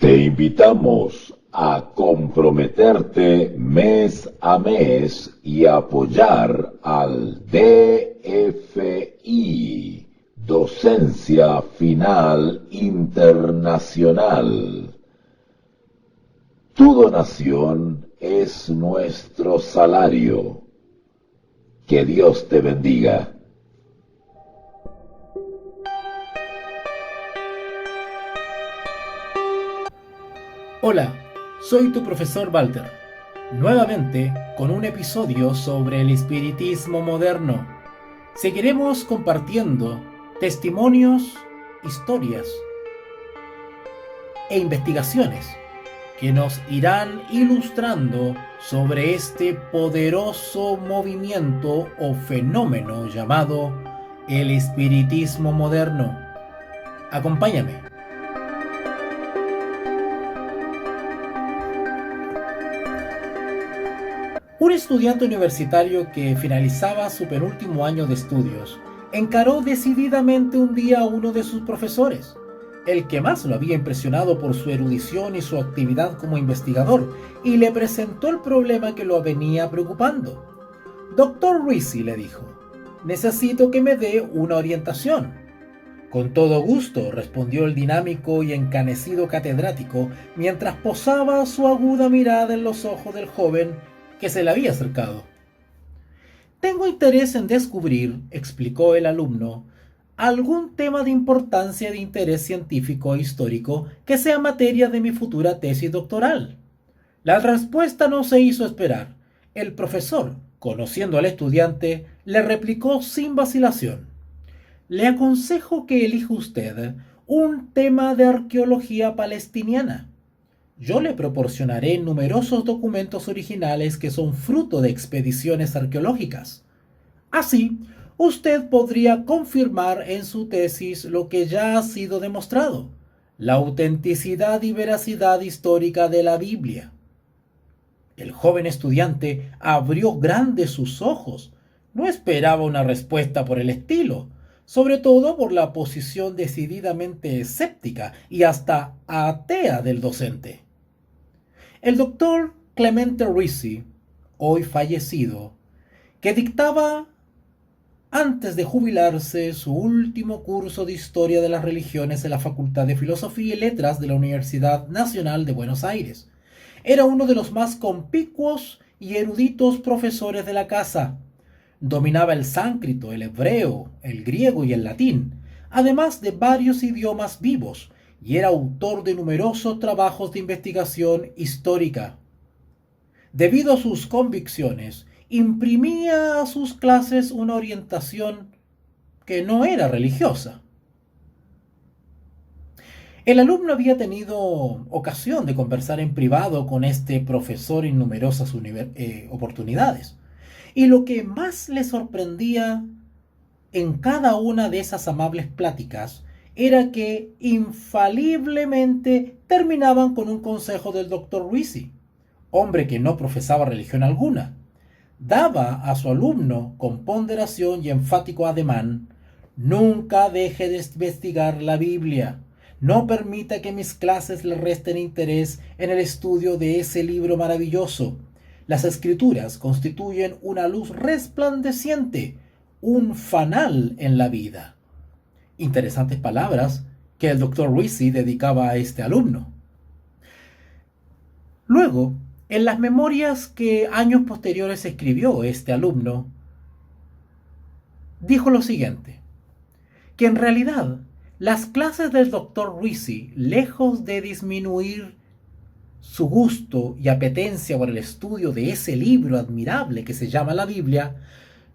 Te invitamos a comprometerte mes a mes y apoyar al DFI, Docencia Final Internacional. Tu donación es nuestro salario. Que Dios te bendiga. Hola, soy tu profesor Walter, nuevamente con un episodio sobre el espiritismo moderno. Seguiremos compartiendo testimonios, historias e investigaciones que nos irán ilustrando sobre este poderoso movimiento o fenómeno llamado el espiritismo moderno. Acompáñame. Un estudiante universitario que finalizaba su penúltimo año de estudios encaró decididamente un día a uno de sus profesores, el que más lo había impresionado por su erudición y su actividad como investigador, y le presentó el problema que lo venía preocupando. Doctor Risi, le dijo, necesito que me dé una orientación. Con todo gusto, respondió el dinámico y encanecido catedrático, mientras posaba su aguda mirada en los ojos del joven que se le había acercado. Tengo interés en descubrir, explicó el alumno, algún tema de importancia de interés científico e histórico que sea materia de mi futura tesis doctoral. La respuesta no se hizo esperar. El profesor, conociendo al estudiante, le replicó sin vacilación. Le aconsejo que elija usted un tema de arqueología palestiniana. Yo le proporcionaré numerosos documentos originales que son fruto de expediciones arqueológicas. Así, usted podría confirmar en su tesis lo que ya ha sido demostrado, la autenticidad y veracidad histórica de la Biblia. El joven estudiante abrió grandes sus ojos. No esperaba una respuesta por el estilo, sobre todo por la posición decididamente escéptica y hasta atea del docente. El doctor Clemente Risi, hoy fallecido, que dictaba antes de jubilarse su último curso de Historia de las Religiones en la Facultad de Filosofía y Letras de la Universidad Nacional de Buenos Aires, era uno de los más conspicuos y eruditos profesores de la casa. Dominaba el sánscrito, el hebreo, el griego y el latín, además de varios idiomas vivos, y era autor de numerosos trabajos de investigación histórica. Debido a sus convicciones, imprimía a sus clases una orientación que no era religiosa. El alumno había tenido ocasión de conversar en privado con este profesor en numerosas oportunidades, y lo que más le sorprendía en cada una de esas amables pláticas era que infaliblemente terminaban con un consejo del doctor Risi, hombre que no profesaba religión alguna. Daba a su alumno con ponderación y enfático ademán: nunca deje de investigar la Biblia. No permita que mis clases le resten interés en el estudio de ese libro maravilloso. Las escrituras constituyen una luz resplandeciente, un fanal en la vida. Interesantes palabras que el doctor Risi dedicaba a este alumno. Luego, en las memorias que años posteriores escribió este alumno, dijo lo siguiente, que en realidad las clases del doctor Risi, lejos de disminuir su gusto y apetencia por el estudio de ese libro admirable que se llama la Biblia,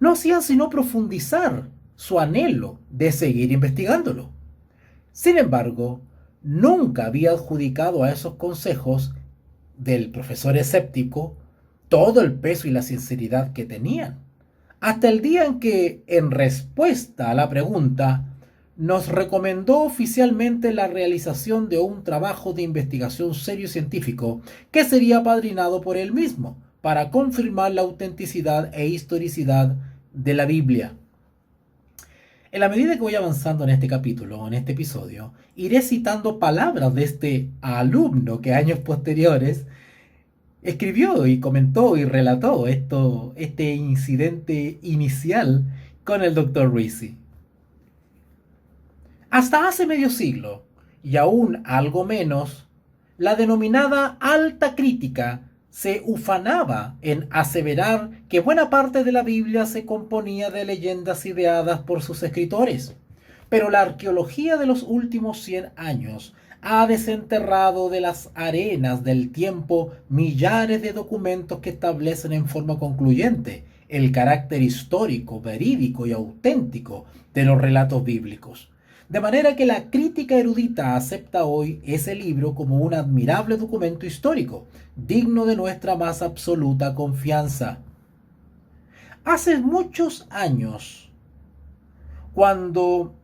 no hacían sino profundizar su anhelo de seguir investigándolo. Sin embargo, nunca había adjudicado a esos consejos del profesor escéptico todo el peso y la sinceridad que tenían, hasta el día en que, en respuesta a la pregunta, nos recomendó oficialmente la realización de un trabajo de investigación serio y científico que sería apadrinado por él mismo para confirmar la autenticidad e historicidad de la Biblia. En la medida que voy avanzando en este capítulo, en este episodio, iré citando palabras de este alumno que años posteriores escribió y comentó y relató este incidente inicial con el Dr. Risi. Hasta hace medio siglo, y aún algo menos, la denominada alta crítica se ufanaba en aseverar que buena parte de la Biblia se componía de leyendas ideadas por sus escritores. Pero la arqueología de los últimos 100 años ha desenterrado de las arenas del tiempo millares de documentos que establecen en forma concluyente el carácter histórico, verídico y auténtico de los relatos bíblicos. De manera que la crítica erudita acepta hoy ese libro como un admirable documento histórico, digno de nuestra más absoluta confianza. Hace muchos años, cuando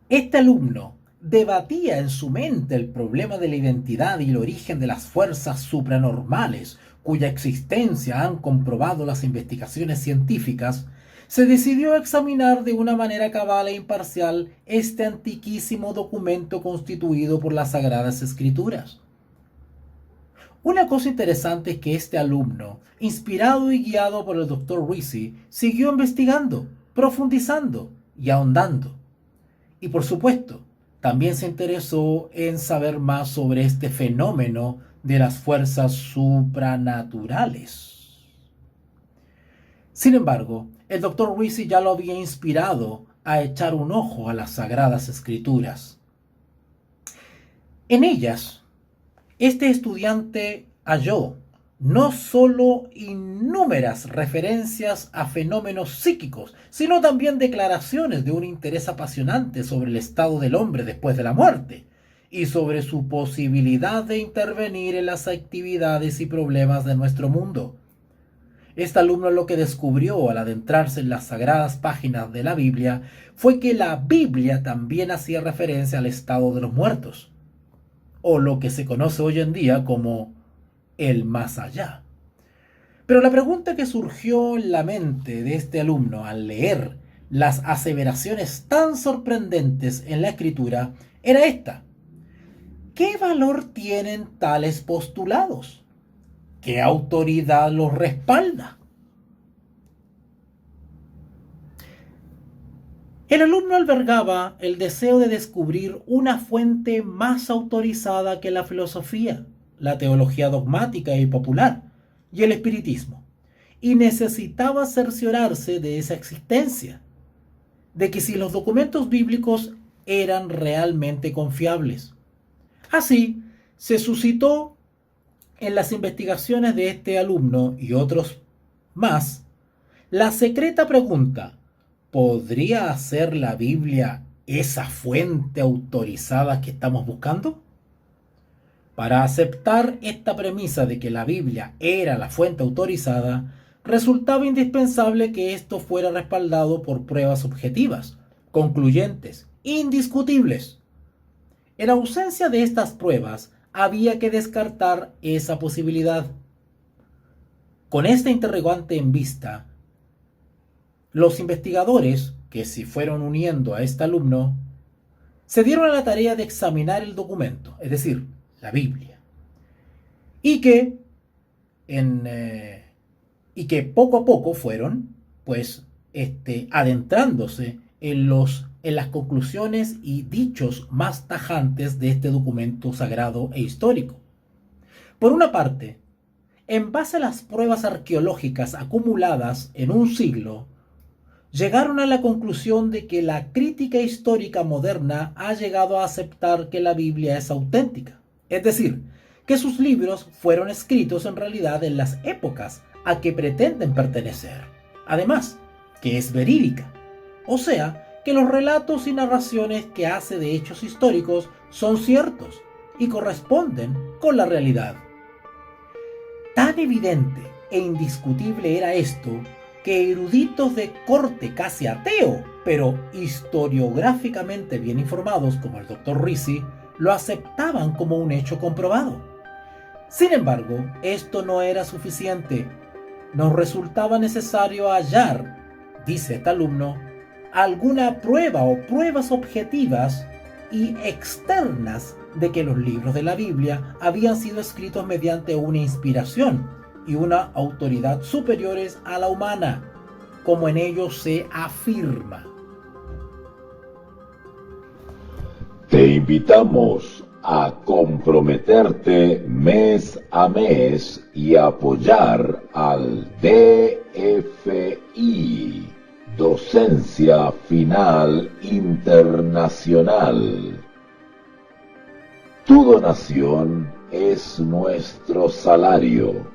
este alumno debatía en su mente el problema de la identidad y el origen de las fuerzas supranormales, cuya existencia han comprobado las investigaciones científicas, se decidió examinar de una manera cabal e imparcial este antiquísimo documento constituido por las Sagradas Escrituras. Una cosa interesante es que este alumno, inspirado y guiado por el Dr. Risi, siguió investigando, profundizando y ahondando. Y por supuesto, también se interesó en saber más sobre este fenómeno de las fuerzas supranaturales. Sin embargo, el Dr. Risi ya lo había inspirado a echar un ojo a las Sagradas Escrituras. En ellas, este estudiante halló no solo innúmeras referencias a fenómenos psíquicos, sino también declaraciones de un interés apasionante sobre el estado del hombre después de la muerte y sobre su posibilidad de intervenir en las actividades y problemas de nuestro mundo. Este alumno lo que descubrió al adentrarse en las sagradas páginas de la Biblia fue que la Biblia también hacía referencia al estado de los muertos, o lo que se conoce hoy en día como el más allá. Pero la pregunta que surgió en la mente de este alumno al leer las aseveraciones tan sorprendentes en la Escritura era esta: ¿qué valor tienen tales postulados? ¿Qué autoridad los respalda? El alumno albergaba el deseo de descubrir una fuente más autorizada que la filosofía, la teología dogmática y popular, y el espiritismo, y necesitaba cerciorarse de esa existencia, de que si los documentos bíblicos eran realmente confiables. Así, se suscitó en las investigaciones de este alumno y otros más la secreta pregunta: ¿podría ser la Biblia esa fuente autorizada que estamos buscando? Para aceptar esta premisa de que la Biblia era la fuente autorizada, resultaba indispensable que esto fuera respaldado por pruebas objetivas, concluyentes, indiscutibles. En ausencia de estas pruebas, había que descartar esa posibilidad. Con esta interrogante en vista, los investigadores, que se fueron uniendo a este alumno, se dieron a la tarea de examinar el documento, es decir, la Biblia, y que poco a poco fueron adentrándose en las conclusiones y dichos más tajantes de este documento sagrado e histórico. Por una parte, en base a las pruebas arqueológicas acumuladas en un siglo, llegaron a la conclusión de que la crítica histórica moderna ha llegado a aceptar que la Biblia es auténtica, es decir, que sus libros fueron escritos en realidad en las épocas a que pretenden pertenecer. Además, que es verídica, o sea, que los relatos y narraciones que hace de hechos históricos son ciertos y corresponden con la realidad. Tan evidente e indiscutible era esto que eruditos de corte casi ateo, pero historiográficamente bien informados como el Dr. Risi, lo aceptaban como un hecho comprobado. Sin embargo, esto no era suficiente. Nos resultaba necesario hallar, dice este alumno, alguna prueba o pruebas objetivas y externas de que los libros de la Biblia habían sido escritos mediante una inspiración y una autoridad superiores a la humana, como en ellos se afirma. Te invitamos a comprometerte mes a mes y apoyar al DFI, Docencia Final Internacional. Tu donación es nuestro salario.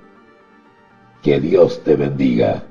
Que Dios te bendiga.